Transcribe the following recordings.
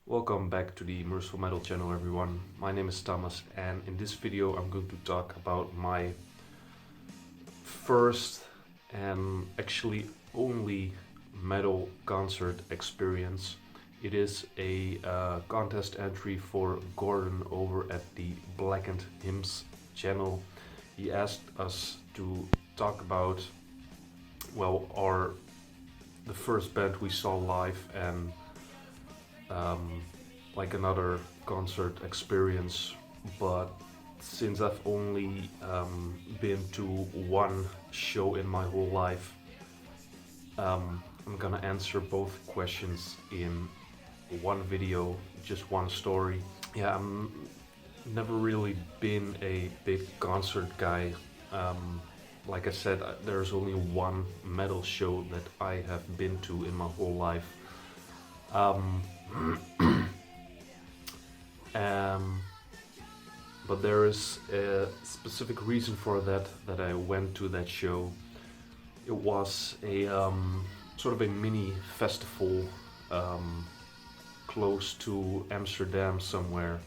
Welcome back to the Merciful Metal channel, everyone. My name is Thomas, and in this video I'm going to talk about my first and actually only metal concert experience. It is a contest entry for Gordon over at the Blackened Hymns channel. He asked us to talk about, the first band we saw live and like another concert experience, but since I've only been to one show in my whole life, I'm gonna answer both questions in one video, just one story. Yeah, I'm never really been a big concert guy. Like I said, there's only one metal show that I have been to in my whole life. But there is a specific reason for that I went to that show. It was a sort of a mini festival close to Amsterdam somewhere.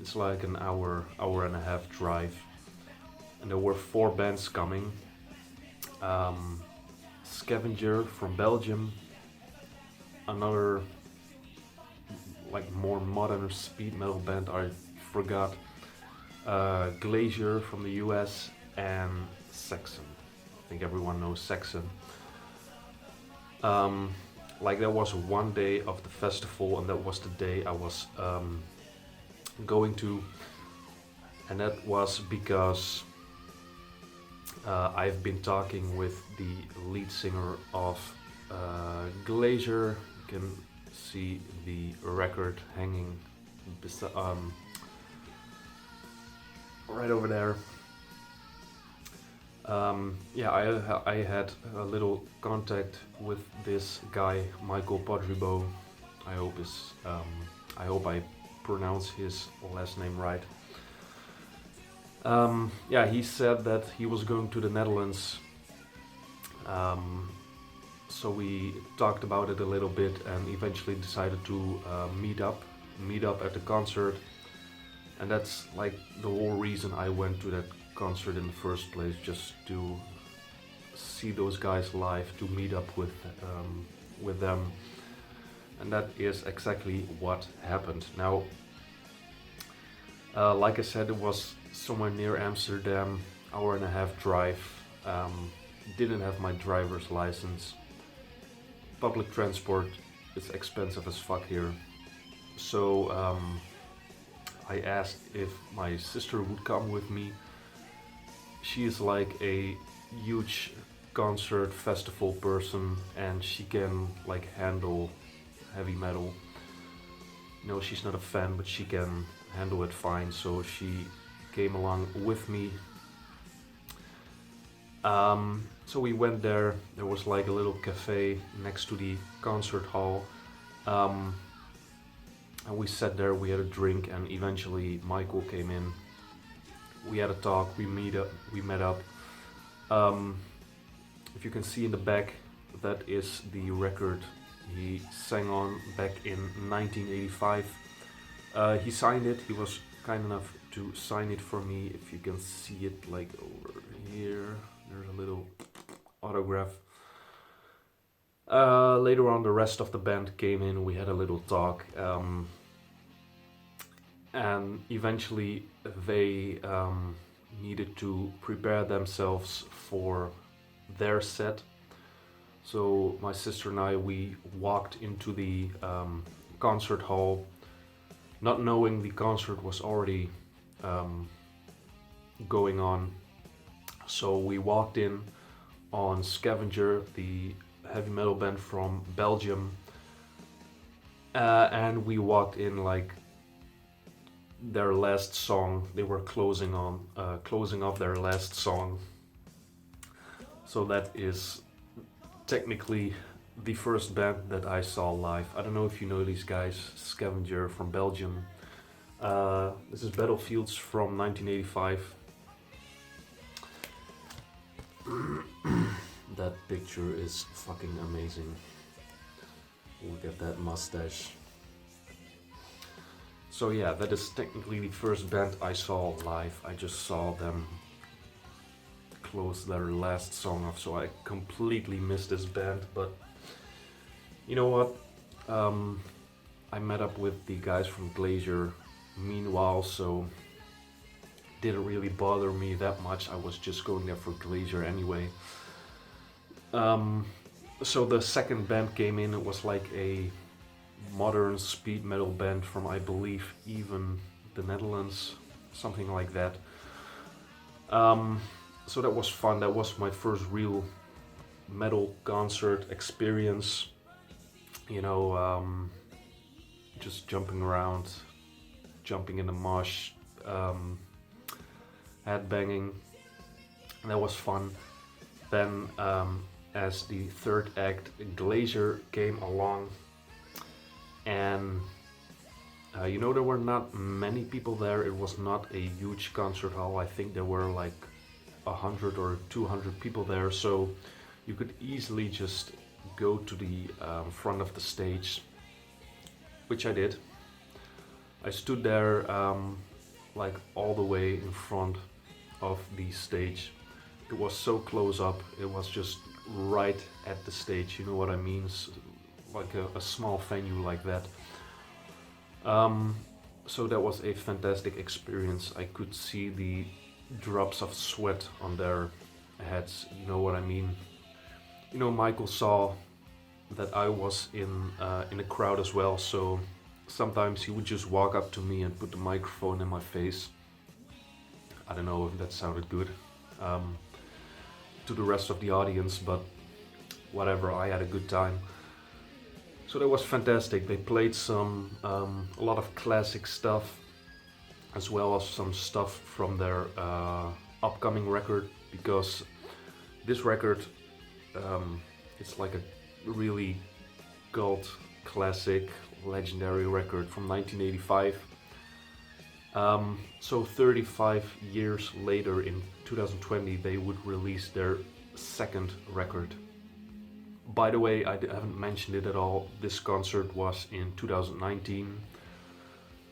It's like an hour and a half drive, and there were 4 bands coming. Scavenger from Belgium, another like more modern speed metal band I forgot, Glacier from the US, and Saxon. I think everyone knows Saxon. Like that was one day of the festival, and that was the day I was going to, and that was because I've been talking with the lead singer of Glacier. You can see the record hanging right over there. I had a little contact with this guy, Michael Podribo. I hope I pronounce his last name right. He said that he was going to the Netherlands. So we talked about it a little bit and eventually decided to meet up at the concert. And that's like the whole reason I went to that concert in the first place, just to see those guys live, to meet up with them. And that is exactly what happened. Now, like I said, it was somewhere near Amsterdam, hour and a half drive. Didn't have my driver's license. Public transport is expensive as fuck here. So I asked if my sister would come with me. She is like a huge concert festival person, and she can like handle heavy metal. No, she's not a fan, but she can handle it fine, so she came along with me. So we went there. There was like a little cafe next to the concert hall, and we sat there, we had a drink, and eventually Michael came in. We had a talk, we met up. If you can see in the back, that is the record he sang on back in 1985. He signed it. He was kind enough to sign it for me. If you can see it like over here, there's a little autograph. Later on, the rest of the band came in. We had a little talk, and eventually they needed to prepare themselves for their set. So my sister and I, we walked into the concert hall, not knowing the concert was already going on. So we walked in on Scavenger, the heavy metal band from Belgium, and we walked in like their last song. They were closing off their last song. So that is technically the first band that I saw live. I don't know if you know these guys, Scavenger from Belgium. This is Battlefields from 1985. That picture is fucking amazing. Look at that mustache. So yeah, that is technically the first band I saw live. I just saw them close their last song off, so I completely missed this band. But you know what? I met up with the guys from Glacier meanwhile, so didn't really bother me that much. I was just going there for Glacier anyway. So the second band came in. It was like a modern speed metal band from, I believe, even the Netherlands, something like that. So that was fun. That was my first real metal concert experience. You know, just jumping around, jumping in the mosh, headbanging. That was fun. Then, as the third act, Glacier came along, and you know, there were not many people there. It was not a huge concert hall. I think there were like 100 or 200 people there, so you could easily just go to the front of the stage, which I did. I stood there like all the way in front of the stage. It was so close up. It was just right at the stage, you know what I mean? Like a small venue like that. So that was a fantastic experience. I could see the drops of sweat on their heads, you know what I mean? You know, Michael saw that I was in the crowd as well, so sometimes he would just walk up to me and put the microphone in my face. I don't know if that sounded good to the rest of the audience, but whatever, I had a good time. So that was fantastic. They played some a lot of classic stuff, as well as some stuff from their upcoming record, because this record, it's like a really cult classic, legendary record from 1985. So 35 years later, in 2020, they would release their second record. By the way, I haven't mentioned it at all. This concert was in 2019,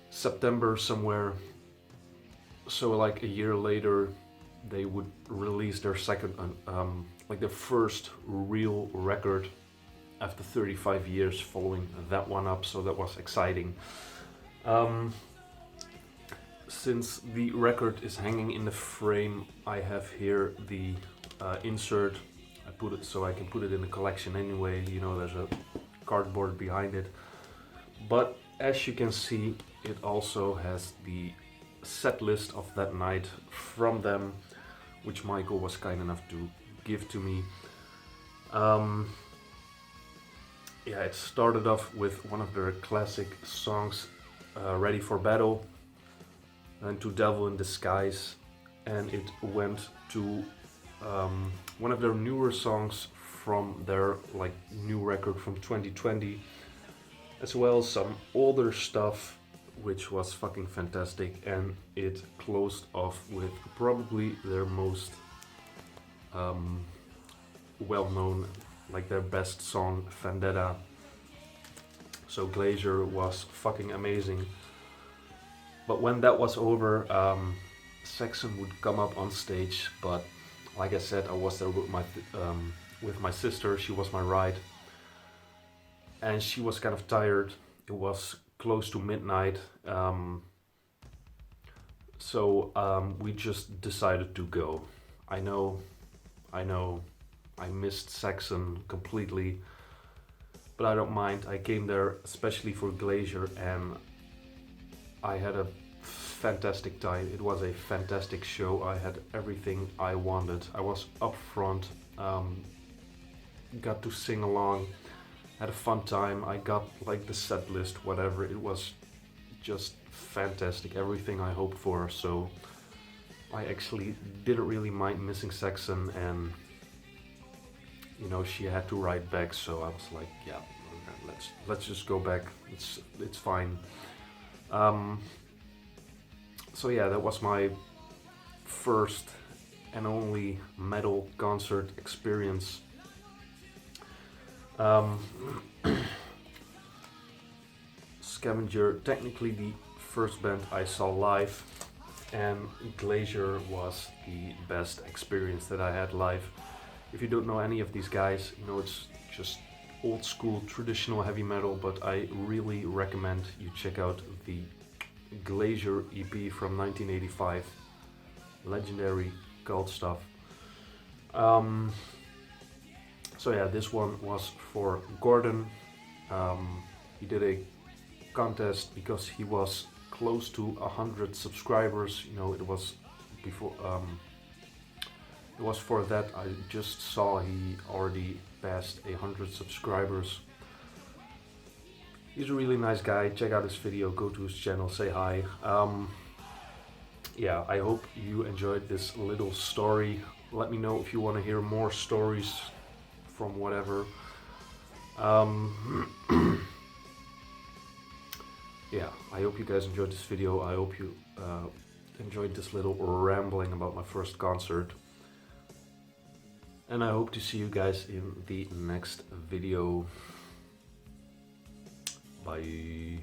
September somewhere. So like a year later, they would release their second, like their first real record after 35 years following that one up. So that was exciting. Since the record is hanging in the frame, I have here the insert. I put it so I can put it in the collection anyway. You know, there's a cardboard behind it. But as you can see, it also has the set list of that night from them, which Michael was kind enough to give to me. Yeah, it started off with one of their classic songs, Ready for Battle, and to Devil in Disguise, and it went to one of their newer songs from their like new record from 2020, as well as some older stuff, which was fucking fantastic. And it closed off with probably their most well-known, like their best song, Vendetta. So Glacier was fucking amazing. But when that was over, Saxon would come up on stage, but like I said, I was there with my sister. She was my ride, and she was kind of tired. It was close to midnight, so we just decided to go. I know, I missed Saxon completely, but I don't mind. I came there especially for Glacier, and I had a fantastic time. It was a fantastic show. I had everything I wanted. I was up front, got to sing along, had a fun time. I got like the set list, whatever. It was just fantastic, everything I hoped for. So I actually didn't really mind missing Saxon, and you know, she had to ride back, so I was like, yeah, let's just go back. It's fine. So yeah, that was my first and only metal concert experience. Scavenger, technically the first band I saw live, and Glacier was the best experience that I had live. If you don't know any of these guys, you know, it's just old school traditional heavy metal, but I really recommend you check out the Glacier EP from 1985. Legendary cult stuff. So yeah, this one was for Gordon. He did a contest because he was close to 100 subscribers. You know, it was before. It was for that I just saw he already passed 100 subscribers. He's a really nice guy. Check out his video. Go to his channel. Say hi. Yeah, I hope you enjoyed this little story. Let me know if you want to hear more stories from whatever. Yeah, I hope you guys enjoyed this video. I hope you enjoyed this little rambling about my first concert. And I hope to see you guys in the next video. Bye.